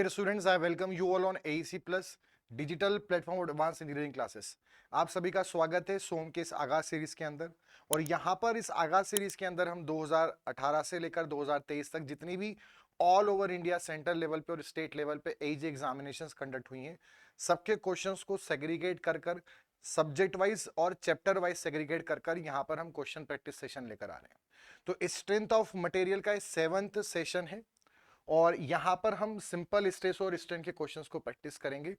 dear students, I welcome you all on AEC Plus digital platform advance engineering classes. आप सभी का स्वागत है सोम के इस आगाज सीरीज के अंदर। और यहाँ पर इस आगाज सीरीज के अंदर हम 2018 से लेकर 2023 तक जितनी भी all over India central level पे और स्टेट लेवल पे एजी एग्जामिनेशंस कंडक्ट हुई हैं, सबके क्वेश्चंस को सेग्रीगेट कर कर सब्जेक्ट वाइज और चैप्टर वाइज सेग्रीगेट कर कर यहाँ पर हम क्वेश्चन प्रैक्टिस सेशन लेकर आ रहे हैं। तो स्ट्रेंथ ऑफ मटेरियल का 7th सेशन है और यहाँ पर हम सिंपल स्ट्रेस और स्ट्रेन के क्वेश्चंस को प्रैक्टिस करेंगे।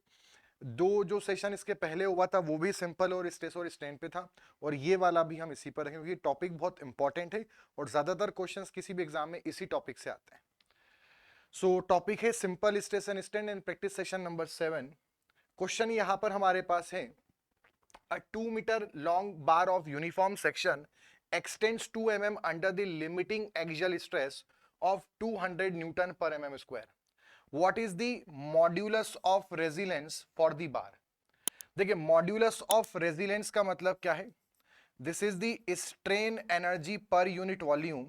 दो जो सेशन इसके पहले हुआ था वो भी सिंपल और स्ट्रेस और स्ट्रेन पे था, और ये वाला भी हम इसी पर रखेंगे क्योंकि टॉपिक बहुत इंपॉर्टेंट है और ज्यादातर क्वेश्चंस किसी भी एग्जाम में इसी टॉपिक से आते हैं। सो टॉपिक है simple stress and strain in practice session number 7। Question यहाँ पर हमारे पास है, a 2 meter long bar of uniform section extends 2 mm under the limiting axial stress of 200 Newton per mm square. What is the modulus of resilience for the bar? देखिए modulus of resilience का मतलब क्या है? This is the strain energy per unit volume,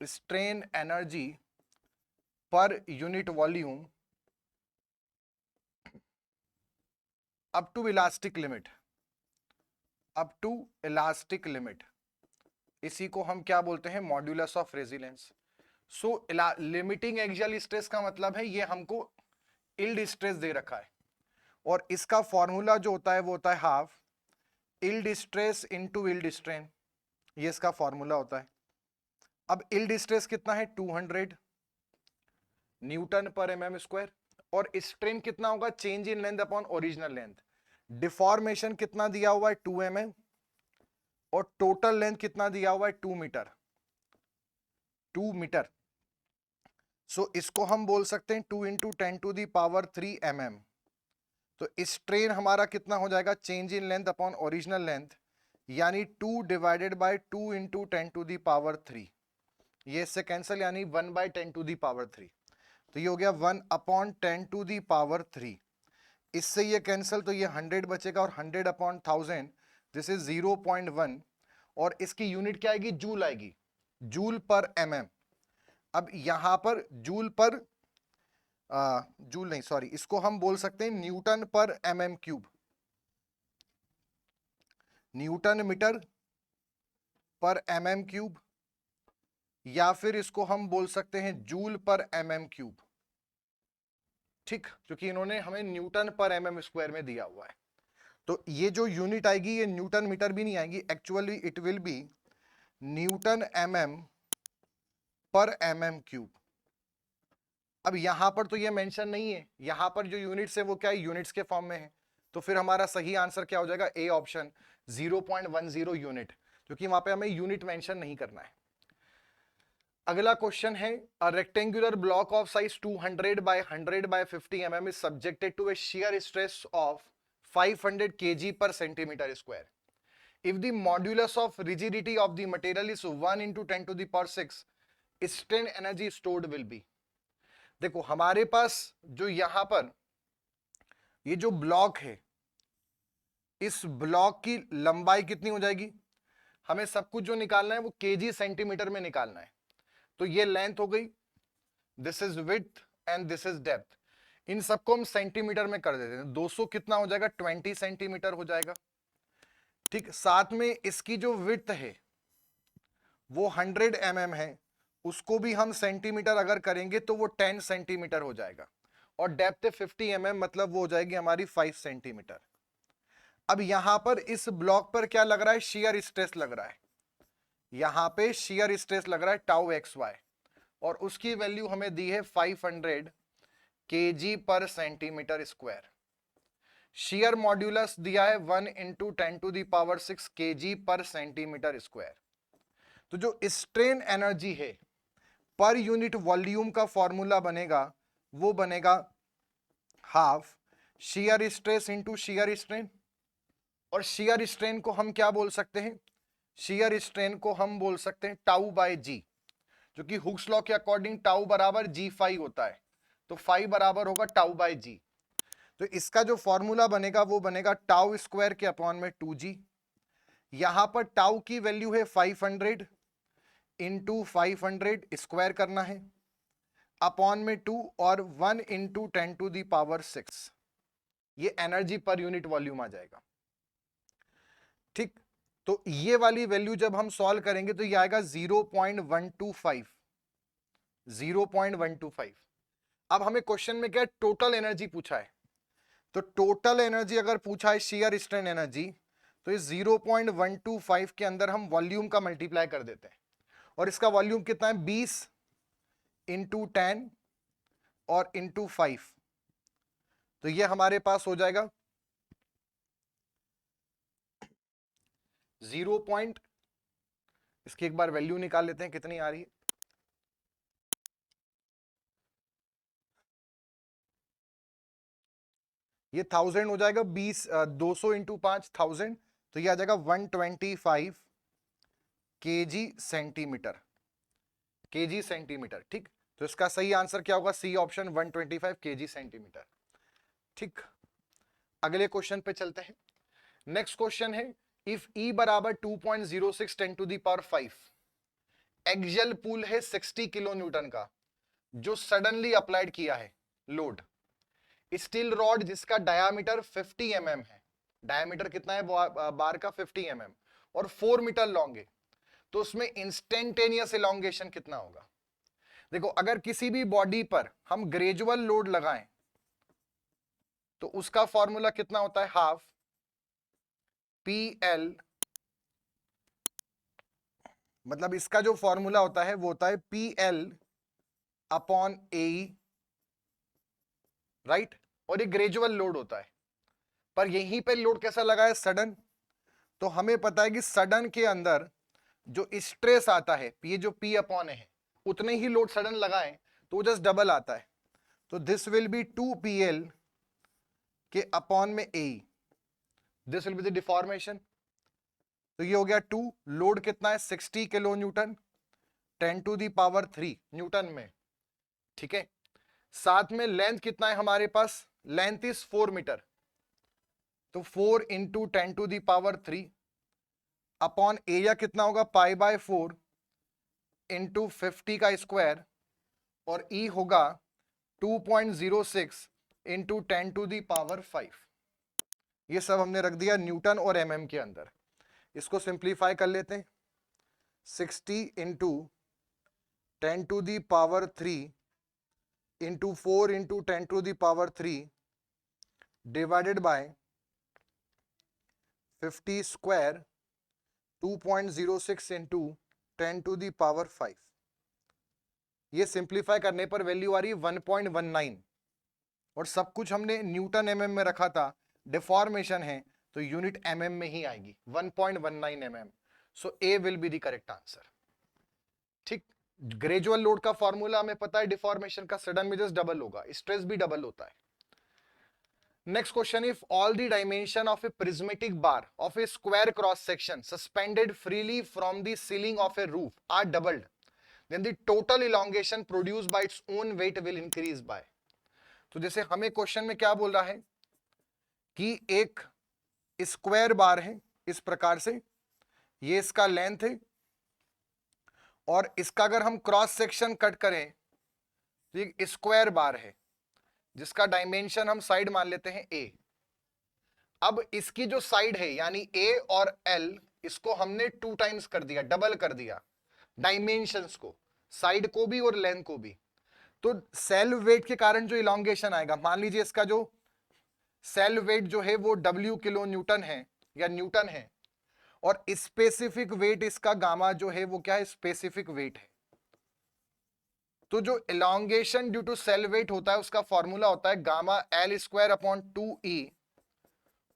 strain energy per unit volume up to elastic limit, up to elastic limit. इसी को हम क्या बोलते हैं? Modulus of resilience. So limiting axial stress का मतलब है ये हमको इल्ड स्ट्रेस दे रखा है, और इसका फॉर्मूला जो होता है वो होता है half yield stress into yield strain. ये इसका फॉर्मूला होता है। अब इल्ड स्ट्रेस कितना है? 200 न्यूटन पर mm स्क्वायर, और स्ट्रेन कितना होगा? Change in length upon original length. Deformation कितना दिया हुआ है? 2 mm, और टोटल लेंथ कितना दिया हुआ है? 2 मीटर, 2 मीटर। सो इसको हम बोल सकते हैं 2 into 10 to the power 3 mm। तो स्ट्रेन हमारा कितना हो जाएगा? Change in length upon original length, यानी 2 divided by 2 into 10 to the power 3। ये इससे कैंसिल, यानी 1 बाय 10 टू दी पावर 3। तो ये हो गया 1 अपॉन 10 टू दी पावर 3। इससे ये कैंसिल, तो ये 100 बचेगा, और 100 अपॉन 1000 दिस इज 0.1, और इसकी यूनिट क्या आएगी? जूल आएगी, जूल पर mm। अब यहां पर जूल पर जूल नहीं, सॉरी, इसको हम बोल सकते हैं न्यूटन पर mm क्यूब, न्यूटन मीटर पर mm क्यूब, या फिर इसको हम बोल सकते हैं जूल पर mm क्यूब। ठीक, क्योंकि इन्होंने हमें न्यूटन पर mm स्क्वायर में दिया हुआ है। तो ये जो यूनिट आएगी ये न्यूटन मीटर भी नहीं आएगी, actually it will be Newton mm पर mm क्यूब। अब यहां पर तो ये मेंशन नहीं है, यहां पर जो यूनिट्स है वो क्या है? यूनिट्स के फॉर्म में है। तो फिर हमारा सही आंसर क्या हो जाएगा? ए ऑप्शन, 0.10 यूनिट, क्योंकि वहां पे हमें यूनिट मेंशन नहीं करना है। अगला क्वेश्चन है, a rectangular block of size 200 by 100 by 50 mm is subjected to a shear stress of 500 kg per centimetre square. If the modulus of rigidity of the material is 1 into 10 to the power 6, strain energy stored will be। देखो हमारे पास जो यहां पर ये जो block है, इस block की लंबाई कितनी हो जाएगी? हमें सब कुछ जो निकालना है वो केजी सेंटीमीटर में निकालना है। तो ये लेंथ हो गई, this is width and this is depth. इन सबको हम सेंटीमीटर में कर देते हैं। 200 कितना हो जाएगा? 20 सेंटीमीटर हो जाएगा। ठीक, साथ में इसकी जो विड्थ है वो 100 mm है, उसको भी हम सेंटीमीटर अगर करेंगे तो वो 10 सेंटीमीटर हो जाएगा, और डेप्थ 50 mm, मतलब वो हो जाएगी हमारी 5 सेंटीमीटर। अब यहां पर इस ब्लॉक पर क्या लग रहा है? शियर स्ट्रेस लग रहा है। यहां पे शियर स्ट्रेस लग रहा है टाउ एक्स वाई, और उसकी वैल्यू हमें दी है 500 kg per centimetre square. Shear modulus दिया है 1 into 10 to the power 6 kg per centimetre square. तो जो स्ट्रेन एनर्जी है पर यूनिट वॉल्यूम का फॉर्मूला बनेगा, वो बनेगा half shear stress into shear strain. और शियर स्ट्रेन को हम क्या बोल सकते हैं? शियर स्ट्रेन को हम बोल सकते हैं टाउ बाय जी, जो कि हुक्स लॉ के अकॉर्डिंग टाउ बराबर G5 होता है। तो 5 बराबर होगा टाउ बाय जी। तो इसका जो फॉर्मूला बनेगा वो बनेगा टाउ स्क्वायर के अपॉन में 2G। यहां पर टाउ की वैल्यू है 500 इंटू 500 स्क्वायर करना है, अपॉन में 2 और 1 इंटू 10⁶, ये एनर्जी पर यूनिट वॉल्यूम आ जाएगा। ठीक, तो ये वाली वैल्यू जब हम सॉल्व करेंगे तो ये आएगा 0.125, 0.125। अब हमें क्वेश्चन में क्या है, टोटल एनर्जी पूछा है, तो टोटल एनर्जी अगर पूछा है शेयर स्ट्रेन एनर्जी, तो इस 0.125 के अंदर हम वॉल्यूम का मल्टीप्लाई कर देते हैं, और इसका वॉल्यूम कितना है 20 इंटू 10 और इंटू 5, तो ये हमारे पास हो जाएगा 0. इसकी एक बार वैल्यू निकाल लेते हैं कितनी आ रही है। ये 1000 हो जाएगा, 200 इंटू 5 1000, तो ये आ जाएगा 125 केजी सेंटीमीटर, केजी सेंटीमीटर। ठीक, तो इसका सही आंसर क्या होगा, सी ऑप्शन 125 केजी सेंटीमीटर। ठीक, अगले क्वेश्चन पे चलते हैं। नेक्स्ट क्वेश्चन है, इफ ई बराबर 2.06 10⁵, एक्सियल पुल है 60 किलो न्यूटन का, जो सडनली अप्लाइड किया है लोड, स्टील रॉड जिसका डायामीटर 50 mm है, डायामीटर कितना है बार का 50 mm, और 4 मीटर लॉन्ग है, तो उसमें इंस्टेंटेनियस एलोंगेशन कितना होगा। देखो, अगर किसी भी बॉडी पर हम ग्रेजुअल लोड लगाएं तो उसका फॉर्मूला कितना होता है, हाफ PL, मतलब इसका जो फॉर्मूला होता है वो होता है PL अपॉन AE, राइट, और ये ग्रेजुअल लोड होता है, पर यहीं पे लोड कैसा लगा है, सडन, तो हमें पता है कि सडन के अंदर जो स्ट्रेस आता है, ये जो P अपॉन है, उतने ही लोड सडन लगाएं तो जस्ट डबल आता है, तो दिस विल बी 2PL के अपॉन में AE, this will be the deformation, तो ये हो गया 2, लोड कितना है 60 किलो न्यूटन, 10⁻³ न्यूटन में, ठीक है, साथ में लेंथ कितना है हमारे पास, लेंथ इज 4 मीटर, तो 4 इंटू 10⁻³ अपॉन एरिया कितना होगा π/4 इंटू 50 का स्क्वायर, और ई होगा 2.06 इंटू 10⁵। ये सब हमने रख दिया न्यूटन और mm के अंदर। इसको सिंप्लीफाई कर लेते हैं, 60 into 10⁻³ into 4 into 10⁻³ divided by 50 square, 2.06 into 10⁵। ये सिंप्लीफाई करने पर वैल्यू आ रही है 1.19, और सब कुछ हमने न्यूटन mm में रखा था, डिफॉर्मेशन है तो यूनिट mm में ही आएगी, 1.19 mm, so A will be the correct answer. ठीक, ग्रेजुअल लोड का फॉर्मूला हमें पता है, डिफॉर्मेशन का सडन में जस्ट डबल होगा, स्ट्रेस भी डबल होता है। Next question, if all the dimension of a prismatic bar of a square cross section suspended freely from the ceiling of a roof are doubled, then the total elongation produced by its own weight will increase by। तो जैसे हमें question में क्या बोल रहा है कि एक स्क्वायर बार है इस प्रकार से, ये इसका लेंथ है, और इसका अगर हम क्रॉस सेक्शन कट करें तो एक स्क्वायर बार है जिसका डायमेंशन हम साइड मान लेते हैं A। अब इसकी जो साइड है यानी A और L, इसको हमने 2 टाइम्स कर दिया, डबल कर दिया डायमेंशंस को, साइड को भी और लेंथ को भी, तो सेल वेट के कारण जो इलॉन्गेशन आएगा, मान लीजिए इसका जो सेल वेट जो है वो W किलो न्यूटन है या न्यूटन है, और स्पेसिफिक वेट इसका गामा जो है वो क्या है, स्पेसिफिक वेट है, तो जो elongation due to self weight होता है उसका फॉर्मूला होता है गामा L² अपॉन 2E,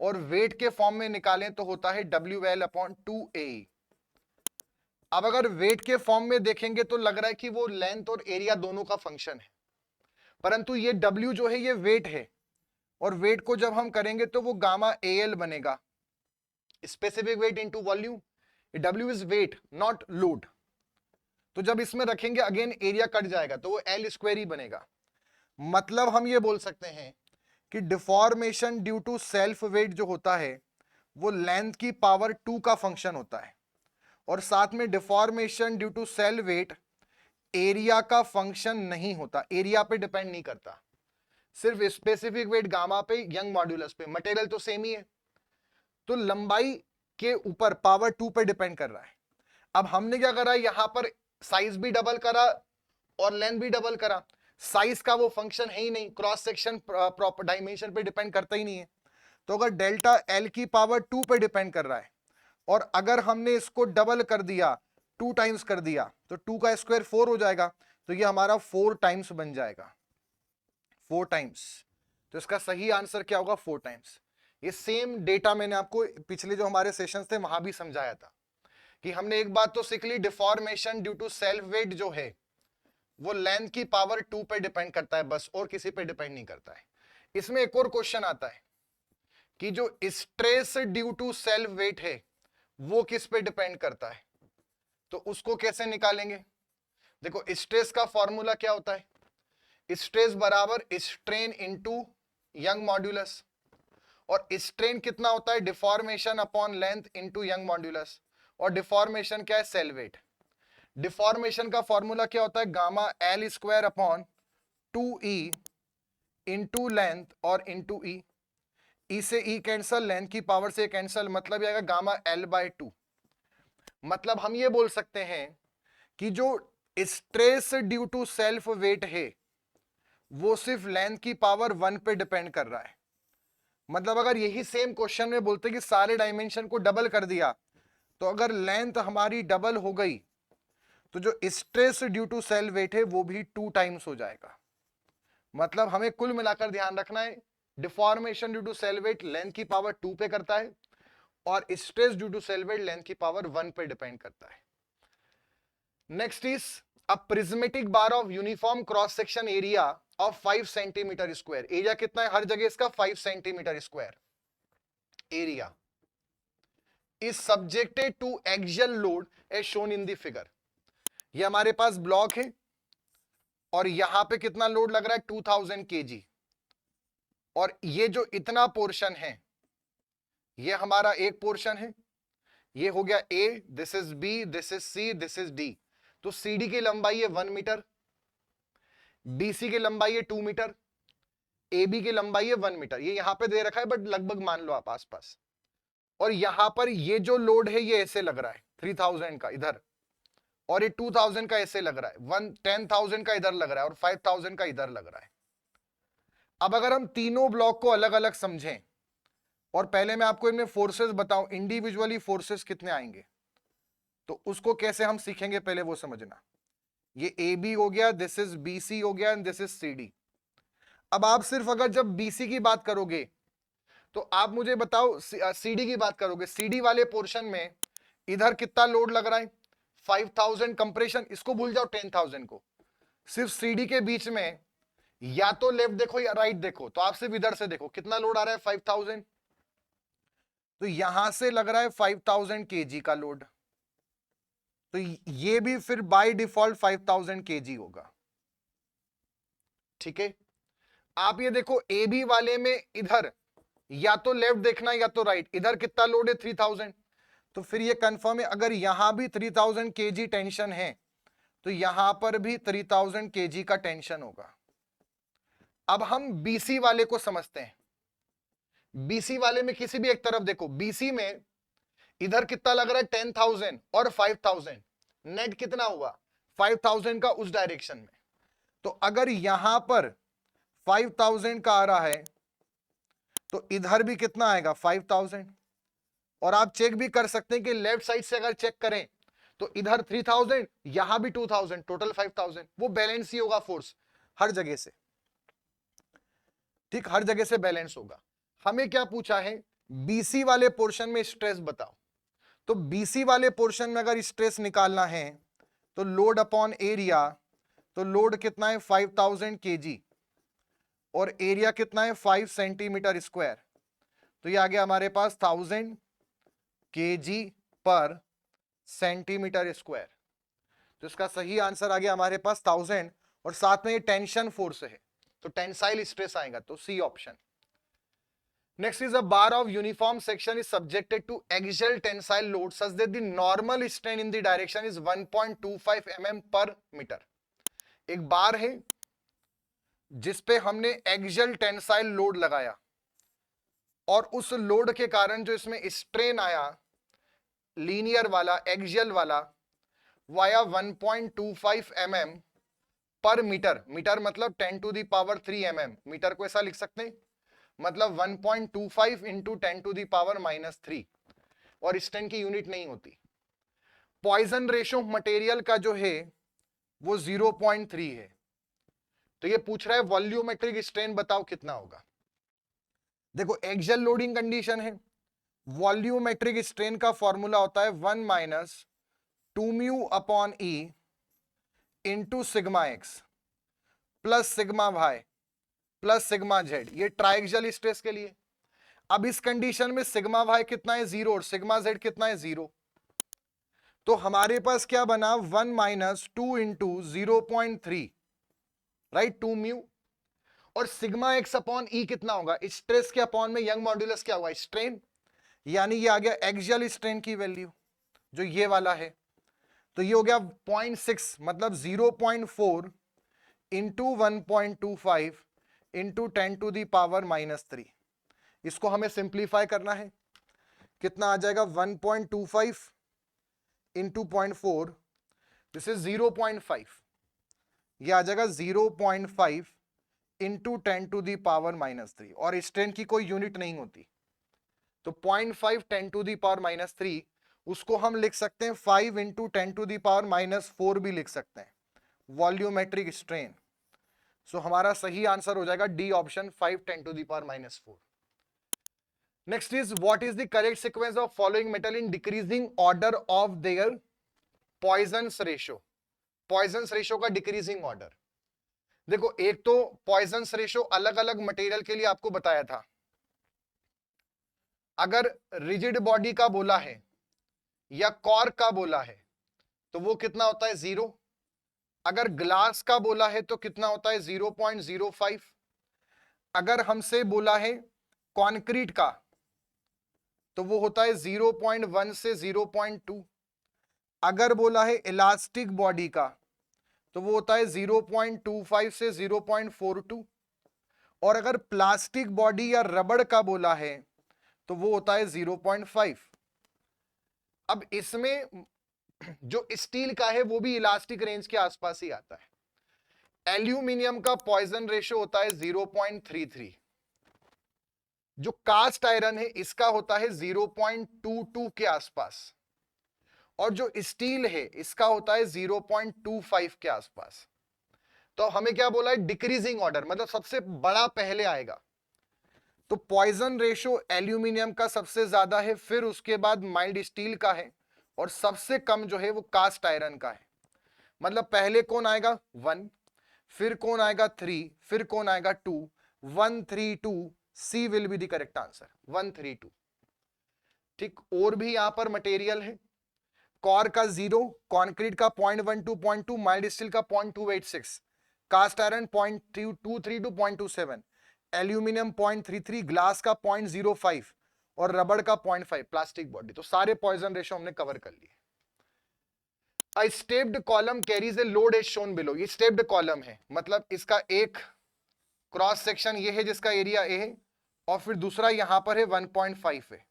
और वेट के फॉर्म में निकालें तो होता है WL अपॉन 2AE। अब अगर वेट के फॉर्म में देखेंगे तो लग रहा है कि वो लेंथ और एरिया दोनों का फंक्शन है, परंतु ये W जो है ये वेट है, और वेट को जब हम करेंगे तो वो गामा AL बनेगा, specific weight into volume, W is weight not load, तो जब इसमें रखेंगे अगेन एरिया कट जाएगा तो वो L² ही बनेगा। मतलब हम ये बोल सकते हैं कि deformation due to self weight जो होता है वो लेंथ की पावर 2 का फंक्शन होता है, और साथ में deformation due to self weight area का फंक्शन नहीं होता, एरिया पे डिपेंड नहीं करता, सिर्फ स्पेसिफिक वेट गामा पे, यंग मॉड्यूलस पे, मटेरियल तो सेम ही है, तो लंबाई के ऊपर पावर 2 पे डिपेंड कर रहा है। अब हमने क्या करा, यहां पर साइज भी डबल करा और लेंथ भी डबल करा, साइज का वो फंक्शन है ही नहीं, क्रॉस सेक्शन प्रॉपर डायमेंशन पे डिपेंड करता ही नहीं है। तो अगर डेल्टा एल की पावर 2 पे डिपेंड कर रहा है और अगर हमने इसको डबल कर दिया, 2 टाइम्स कर दिया, तो 2 का स्क्वायर 4 हो जाएगा, तो ये हमारा 4 टाइम्स बन जाएगा, 4 टाइम्स। तो इसका सही आंसर क्या होगा, 4 टाइम्स। ये सेम डेटा मैंने आपको पिछले जो हमारे सेशंस थे वहां भी समझाया था कि हमने एक बात तो सीख ली, deformation due to self weight जो है वो लेंथ की पावर 2 पे डिपेंड करता है बस, और किसी पे डिपेंड नहीं करता है। इसमें एक और क्वेश्चन आता है कि जो stress due to self weight है वो किस पे डिपेंड करता है, तो उसको कैसे निकालेंगे। देखो स्ट्रेस का फॉर्मूला क्या होता है, स्ट्रेस बराबर स्ट्रेन इनटू यंग मॉड्यूलस, और स्ट्रेन कितना होता है, deformation upon length into young modulus, और डिफॉर्मेशन क्या है, सेल वेट। डिफॉर्मेशन का फॉर्मूला क्या होता है, gamma L square upon 2e into length और इंटू ई, ई से ई कैंसल, लेंथ की पावर से कैंसल, मतलब आएगा गामा एल बाय 2। मतलब हम ये बोल सकते हैं कि जो stress due to self weight है वो सिर्फ लेंथ की पावर 1 पे डिपेंड कर रहा है। मतलब अगर यही सेम क्वेश्चन में बोलते कि सारे डायमेंशन को डबल कर दिया, तो अगर लेंथ हमारी डबल हो गई तो जो stress due to self weight है वो भी 2 टाइम्स हो जाएगा। मतलब हमें कुल मिलाकर ध्यान रखना है, deformation due to self weight length की पावर 2 पे करता है और stress due to self weight length की पावर 1 पे डिपेंड करता है। Next is a prismatic bar of uniform cross section area of 5 centimetre square. Area कितना है हर जगह इसका, 5 centimetre square area is subjected to axial load as shown in the figure. ये हमारे पास ब्लॉक है और यहां पे कितना लोड लग रहा है, 2000 kg, और ये जो इतना पोर्शन है ये हमारा एक पोर्शन है, ये हो गया A, this is B, this is C, this is D. तो सी डी की लंबाई है 1 मीटर, बी सी की लंबाई है 2 मीटर, ए बी की लंबाई है 1 मीटर। ये यहां पे दे रखा है बट लगभग मान लो आप आसपास। और यहां पर ये जो लोड है ये ऐसे लग रहा है 3000 का इधर, और ये 2000 का ऐसे लग रहा है, 10,000 का इधर लग रहा है और 5000 का इधर लग रहा है। अब अगर हम तीनों ब्लॉक को अलग अलग समझें और पहले मैं आपको इनमें फोर्सेस बताऊं, इंडिविजुअली फोर्सेस कितने आएंगे, तो उसको कैसे हम सीखेंगे पहले वो समझना। ये ए बी हो गया, दिस इज बी सी हो गया and this is C D. अब आप सिर्फ अगर जब बीसी की बात करोगे तो आप मुझे बताओ सीडी की बात करोगे, सीडी वाले पोर्शन में इधर कितना लोड लग रहा है, 5000 कंप्रेशन, इसको भूल जाओ 10,000 को। सिर्फ सीडी के बीच में या तो लेफ्ट देखो या राइट देखो, तो आप सिर्फ इधर से देखो कितना लोड आ रहा है 5000, तो यहां से लग रहा है 5000 kg का लोड, तो ये भी फिर बाय डिफॉल्ट 5000 kg होगा। ठीक है, आप ये देखो ए बी वाले में इधर या तो लेफ्ट देखना या तो राइट, इधर कितना लोड है 3000, तो फिर ये कंफर्म है अगर यहां भी 3000 kg टेंशन है तो यहां पर भी 3000 kg का टेंशन होगा। अब हम बीसी वाले को समझते हैं। बीसी वाले में किसी भी एक तरफ देखो, बीसी में इधर कितना लग रहा है 10,000 और 5,000, नेट कितना हुआ 5,000 का उस डायरेक्शन में। तो अगर यहां पर 5,000 का आ रहा है तो इधर भी कितना आएगा 5,000, और आप चेक भी कर सकते हैं कि लेफ्ट साइड से अगर चेक करें तो इधर 3,000, यहां भी 2,000, टोटल 5,000। वो बैलेंस ही होगा फोर्स हर जगह से, ठीक, हर जगह से बैलेंस होगा। हमें क्या पूछा है, बीसी वाले पोर्शन में स्ट्रेस बताओ, तो बीसी वाले पोर्शन में अगर स्ट्रेस निकालना है तो लोड अपॉन एरिया, तो लोड कितना है 5000 kg और एरिया कितना है 5 सेंटीमीटर स्क्वायर, तो ये आ गया हमारे पास 1000 kg पर सेंटीमीटर स्क्वायर। तो इसका सही आंसर आ गया हमारे पास 1000, और साथ में ये टेंशन फोर्स है तो टेंसाइल स्ट्रेस आएगा, तो C option. Next is a bar of uniform section is subjected to axial tensile load such that the normal strain in the direction is 1.25 mm per meter. एक बार है जिसपे हमने axial tensile load लगाया और उस load के कारण जो इसमें स्ट्रेन आया लीनियर वाला एक्सियल वाला वाया 1.25 mm पर मीटर, मीटर मतलब 10 to the power 3 mm, metre को ऐसा लिख सकते हैं, मतलब 1.25 इंटू 10 टू दी पावर -3, और स्ट्रेन की यूनिट नहीं होती। पॉइजन रेशो मटेरियल का जो है वो 0.3 है। तो ये पूछ रहा है वॉल्यूमेट्रिक स्ट्रेन बताओ कितना होगा। देखो एक्सियल लोडिंग कंडीशन है, वॉल्यूमेट्रिक स्ट्रेन का फॉर्मूला होता है 1 minus 2 mu upon E into sigma X plus sigma Y plus sigma Z, ये ट्राइएक्सियल स्ट्रेस के लिए। अब इस कंडीशन में सिग्मा वाई कितना है 0 और सिग्मा जेड कितना है 0, तो हमारे पास क्या बना 1 माइनस 2 इंटू 0.3, राइट, 2 म्यू, और सिग्मा एक्स अपॉन ई कितना होगा, स्ट्रेस के अपॉन में यंग मॉड्यूलस क्या होगा, स्ट्रेन, यानी ये आ गया एक्सियल स्ट्रेन की वैल्यू जो ये वाला है। तो ये हो गया 0.6 मतलब 0.4 into 1.25 into 10 to the power -3। इसको हमें सिंप्लीफाई करना है, कितना आ जाएगा 1.25 इंटू 0.4, दिस इज 0.5, ये आ जाएगा 0.5 इंटू 10 टू दी पावर -3, और स्ट्रेन की कोई यूनिट नहीं होती, तो 0.5 10 टू दी पावर -3, उसको हम लिख सकते हैं 5 इंटू 10 टू दी पावर -4 भी लिख सकते हैं, वॉल्यूमेट्रिक स्ट्रेन। सो हमारा सही आंसर हो जाएगा D option, 5 10 to the power -4। Next is what is the correct sequence of following metal in decreasing order of their Poisson's ratio. Poisson's ratio का decreasing order, देखो एक तो पॉइजन्स रेशो अलग अलग मटेरियल के लिए आपको बताया था। अगर रिजिड बॉडी का बोला है या कॉर्क का बोला है तो वो कितना होता है 0, अगर ग्लास का बोला है तो कितना होता है 0.05, अगर हमसे बोला है कॉन्क्रीट का तो वो होता है 0.1 से 0.2, अगर बोला है इलास्टिक बॉडी का तो वो होता है 0.25 से 0.42, और अगर प्लास्टिक बॉडी या रबड़ का बोला है तो वो होता है 0.5। अब इसमें जो स्टील का है वो भी इलास्टिक रेंज के आसपास ही आता है। एल्यूमिनियम का पॉइजन रेशियो होता है 0.33, जो कास्ट आयरन है इसका होता है 0.22 के आसपास, और जो स्टील है इसका होता है 0.25 के आसपास। तो हमें क्या बोला है, डिक्रीजिंग ऑर्डर, मतलब सबसे बड़ा पहले आएगा। तो पॉइजन रेशियो एल्यूमिनियम का सबसे ज्यादा है, फिर उसके बाद माइल्ड स्टील का है, और सबसे कम जो है वो कास्ट आयरन का है। मतलब पहले कौन आएगा 1, फिर कौन आएगा 3, फिर कौन आएगा 2, 1 3 2, C will be the correct answer 1 3 2। ठीक, और भी यहां पर मटेरियल है, कॉर का 0, कॉन्क्रीट का 0.12 माइल्ड स्टील का 0.286, कास्ट आयरन 0.232 0.27, एल्यूमिनियम 0.33, ग्लास का 0.05 और रबड़ का 0.5, प्लास्टिक बॉडी। तो सारे पॉइजन रेशो हमने कवर कर लिए। A stepped column carries a load as shown below, ये स्टेप्ड कॉलम है, मतलब इसका एक क्रॉस सेक्शन ये है जिसका एरिया ए है, और फिर दूसरा यहां पर है 1.5 है।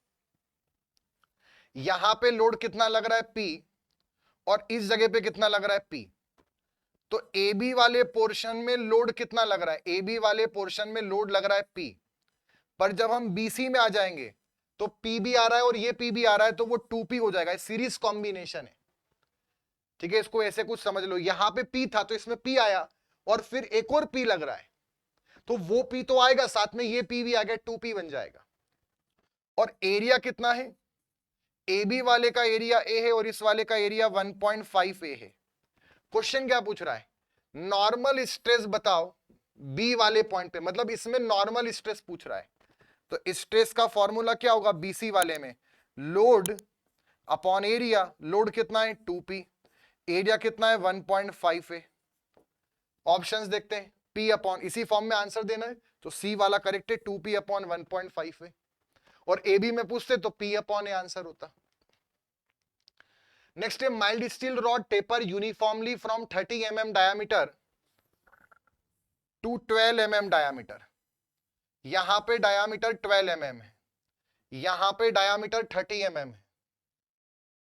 यहां पे लोड कितना लग रहा है P, और इस जगह पे कितना लग रहा है P। तो ए बी वाले पोर्शन में लोड कितना लग रहा है, ए बी वाले पोर्शन में लोड लग रहा है P, पर जब हम BC में आ जाएंगे तो P भी आ रहा है और ये P भी आ रहा है, तो वो 2P हो जाएगा, सीरीज कॉम्बिनेशन है। ठीक है, इसको ऐसे कुछ समझ लो, यहां पे P था तो इसमें P आया, और फिर एक और P लग रहा है, तो वो P तो आएगा, साथ में ये P भी आ गया, 2P बन जाएगा। और एरिया कितना है, AB वाले का एरिया A है और इस वाले का एरिया 1.5 A है। क्वेश्चन क्या पूछ रहा है, नॉर्मल स्ट्रेस बताओ B वाले पॉइंट पे, मतलब इसमें नॉर्मल स्ट्रेस पूछ रहा है। तो स्ट्रेस का फॉर्मूला क्या होगा BC वाले में, लोड अपॉन एरिया, लोड कितना है 2P, एरिया कितना है 1.5 है। ऑप्शंस देखते हैं, P अपॉन, इसी फॉर्म में आंसर देना है, तो C वाला करेक्ट है, 2P अपॉन 1.5 है, और AB में पूछते तो P अपॉन ए आंसर होता। नेक्स्ट है mild steel rod taper uniformly from 30 mm diameter to 12 mm diameter, यहां पे डायामीटर 12 mm है, यहां पे डायामीटर 30 mm है,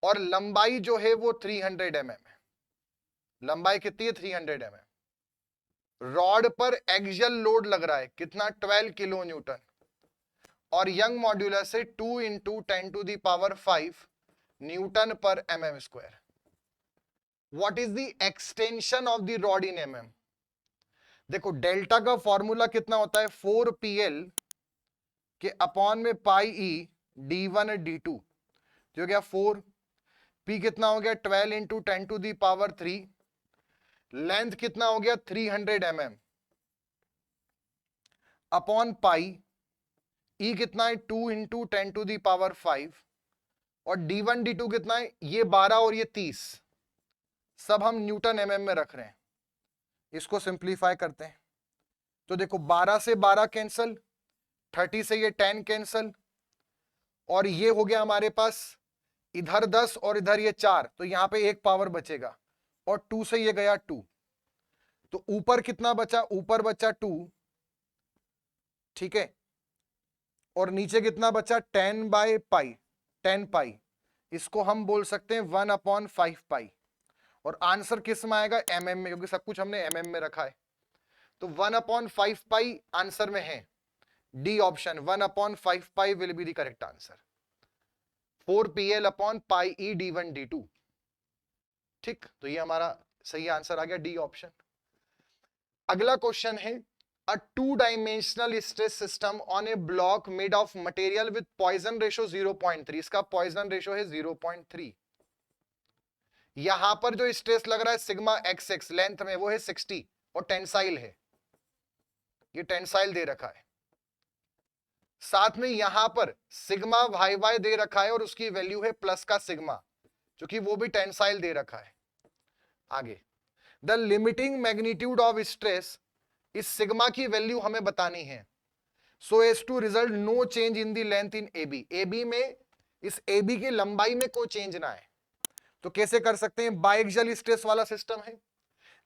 और लंबाई जो है वो 300 mm है। लंबाई कितनी है? 300 mm। रॉड पर एक्सियल लोड लग रहा है कितना? 12 किलो न्यूटन, और यंग मॉड्यूलस है 2 इंटू 10⁵ न्यूटन पर mm square. What is the extension of the rod in mm? देखो डेल्टा का फॉर्मूला कितना होता है? 4pl के अपॉन में पाई ई d1 d2, जो गया 4, p कितना हो गया? 12 इंटू 10⁻3, लेंथ कितना हो गया? 300 mm, अपॉन पाई ई कितना है? 2 इंटू 10⁵, और d1 d2 कितना है? ये 12 और ये 30, सब हम न्यूटन mm में रख रहे हैं। इसको सिंप्लीफाई करते हैं तो देखो 12 से 12 कैंसल, 30 से ये 10 कैंसल, और ये हो गया हमारे पास इधर 10 और इधर ये 4, तो यहां पे एक पावर बचेगा, और 2 से ये गया 2, तो ऊपर कितना बचा? ऊपर बचा 2, ठीक है, और नीचे कितना बचा? 10/π, 10 पाई। इसको हम बोल सकते हैं 1/5 पाई, और आंसर किस में आएगा? mm में, क्योंकि सब कुछ हमने mm में रखा है। तो 1/5 पाई आंसर में है, D option 1/5 pi will be the correct answer. 4pl upon pi E d1 d2, ठीक, तो ये हमारा सही आंसर आ गया, डी ऑप्शन। अगला क्वेश्चन है, a two-dimensional stress system on a block made of material with Poisson ratio 0.3, इसका Poisson ratio है 0.3। यहां पर जो स्ट्रेस लग रहा है सिग्मा xx लेंथ में वो है 60, और टेंसाइल है, ये टेंसाइल दे रखा है। साथ में यहां पर सिग्मा y दे रखा है, और उसकी वैल्यू है प्लस का सिग्मा, जो कि वो भी टेंसाइल दे रखा है। आगे, the limiting magnitude of stress, इस सिग्मा की वैल्यू हमें बतानी है, so as to result no change in the length in AB, AB में, इस AB की लंबाई में कोई चेंज ना है। तो कैसे कर सकते हैं? बायएक्सियल स्ट्रेस वाला सिस्टम है,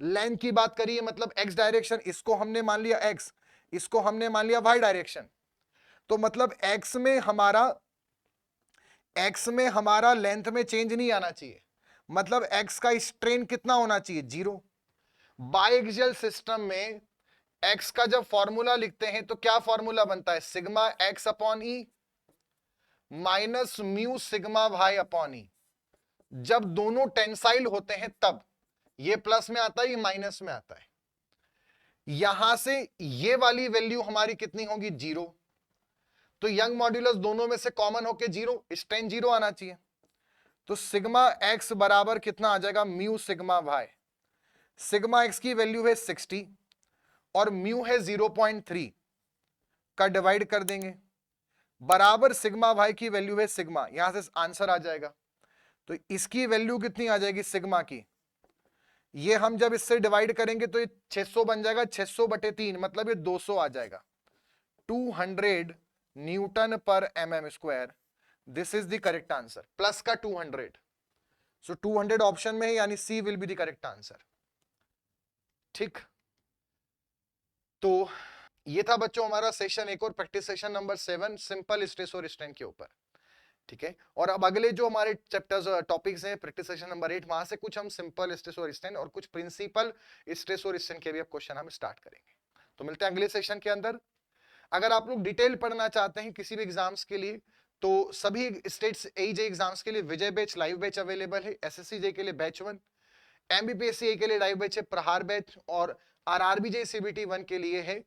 लेंथ की बात करिए मतलब x डायरेक्शन, इसको हमने मान लिया x, इसको हमने मान लिया y डायरेक्शन, तो मतलब x में हमारा लेंथ में चेंज नहीं आना चाहिए, मतलब x का स्ट्रेन कितना होना चाहिए? 0। बायएक्सियल सिस्टम में x का जब फॉर्मूला लिखते हैं तो क्या फॉर्मूला बनता है? Sigma x upon E minus mu sigma y upon E. जब दोनों टेंसाइल होते हैं तब ये प्लस में आता है, ये माइनस में आता है। यहां से ये वाली वैल्यू हमारी कितनी होगी? 0। तो यंग मॉड्यूलस दोनों में से कॉमन होके 0, स्ट्रेन 0 आना चाहिए। तो सिग्मा x बराबर कितना आ जाएगा? Mu sigma y। Sigma x की वैल्यू है 60 और म्यू है 0.3 का डिवाइड कर देंगे, बराबर सिग्मा y की वैल्यू है सिग्मा, यहां से आंसर आ जाएगा। तो इसकी वैल्यू कितनी आ जाएगी सिग्मा की? ये हम जब इससे डिवाइड करेंगे तो ये 600 बन जाएगा, 600/3 मतलब ये 200 आ जाएगा, 200 न्यूटन पर mm square. This is the correct answer, plus का 200, सो 200 ऑप्शन में है, यानी C will be the correct answer. ठीक, तो ये था बच्चों हमारा सेशन 1 और practice session number 7 simple stress और स्ट्रेन के ऊपर। ठीक है, और अब अगले जो हमारे चैप्टर्स टॉपिक्स हैं प्रैक्टिस सेशन नंबर 8, वहां से कुछ हम सिंपल स्ट्रेस और स्ट्रेन और कुछ प्रिंसिपल स्ट्रेस और स्ट्रेन के भी अब क्वेश्चन हम स्टार्ट करेंगे। तो मिलते हैं अगले सेशन के अंदर। अगर आप लोग डिटेल पढ़ना चाहते हैं किसी भी एग्जाम्स के लिए, तो सभी स्टेट्स एजे एग्जाम्स के लिए विजय बैच लाइव बैच अवेलेबल है। एसएससी जे के लिए बैच 1, एमबीपीएससी के लिए लाइव बैच है प्रहार बैच, और आरआरबीजे सीबीटी 1 के लिए है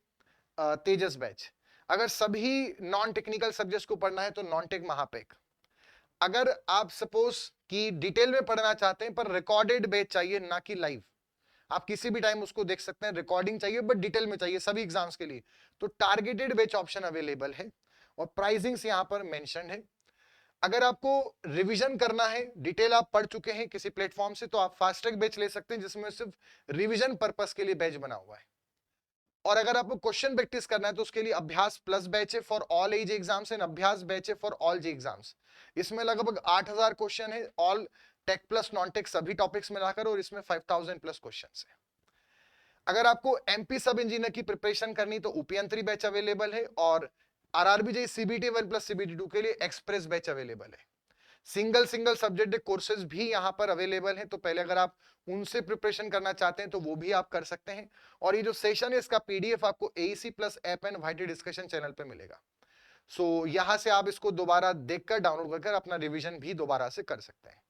तेजस बैच। अगर सभी नॉन टेक्निकल सब्जेक्ट्स को पढ़ना है तो नॉन टेक महापेक। अगर आप सपोज कि डिटेल में पढ़ना चाहते हैं पर रिकॉर्डेड बैच चाहिए ना कि लाइव, आप किसी भी टाइम उसको देख सकते हैं, रिकॉर्डिंग चाहिए बट डिटेल में चाहिए सभी एग्जाम्स के लिए, तो टारगेटेड बैच ऑप्शन अवेलेबल है और प्राइसिंग्स यहां पर मेंशन्ड है। अगर आपको रिवीजन करना है, डिटेल आप पढ़ चुके हैं किसी प्लेटफॉर्म से, तो आप फास्ट ट्रैक बैच ले सकते हैं जिसमें सिर्फ रिवीजन पर्पस के लिए बैच बना हुआ है। और अगर आपको क्वेश्चन प्रैक्टिस करना है तो उसके लिए अभ्यास प्लस बैच है for all AE exams and Abhyas batch है फॉर ऑल जे एग्जाम्स। इसमें लगभग 8000 क्वेश्चन है, all tech plus non tech सभी टॉपिक्स मिलाकर, और इसमें 5000 प्लस क्वेश्चन है। अगर आपको एमपी सब इंजीनियर की प्रिपरेशन करनी तो ऊपीएन 3 बैच अवेलेबल है, और RRB JEE CBT 1 plus CBT 2 के लिए एक्सप्रेस बैच अवेलेबल है। सिंगल सब्जेक्ट कोर्सेज भी यहां पर अवेलेबल हैं, तो पहले अगर आप उनसे प्रिपरेशन करना चाहते हैं तो वो भी आप कर सकते हैं। और ये जो सेशन है इसका पीडीएफ आपको AEC plus app and YT discussion channel पे मिलेगा। सो यहां से आप इसको दोबारा देखकर डाउनलोड कर अपना रिवीजन भी दोबारा से कर सकते हैं।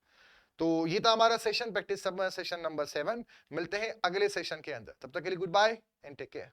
तो ये था हमारा सेशन, प्रैक्टिस सेशन नंबर 7। मिलते हैं अगले सेशन के अंदर, तब तक के लिए goodbye and take care.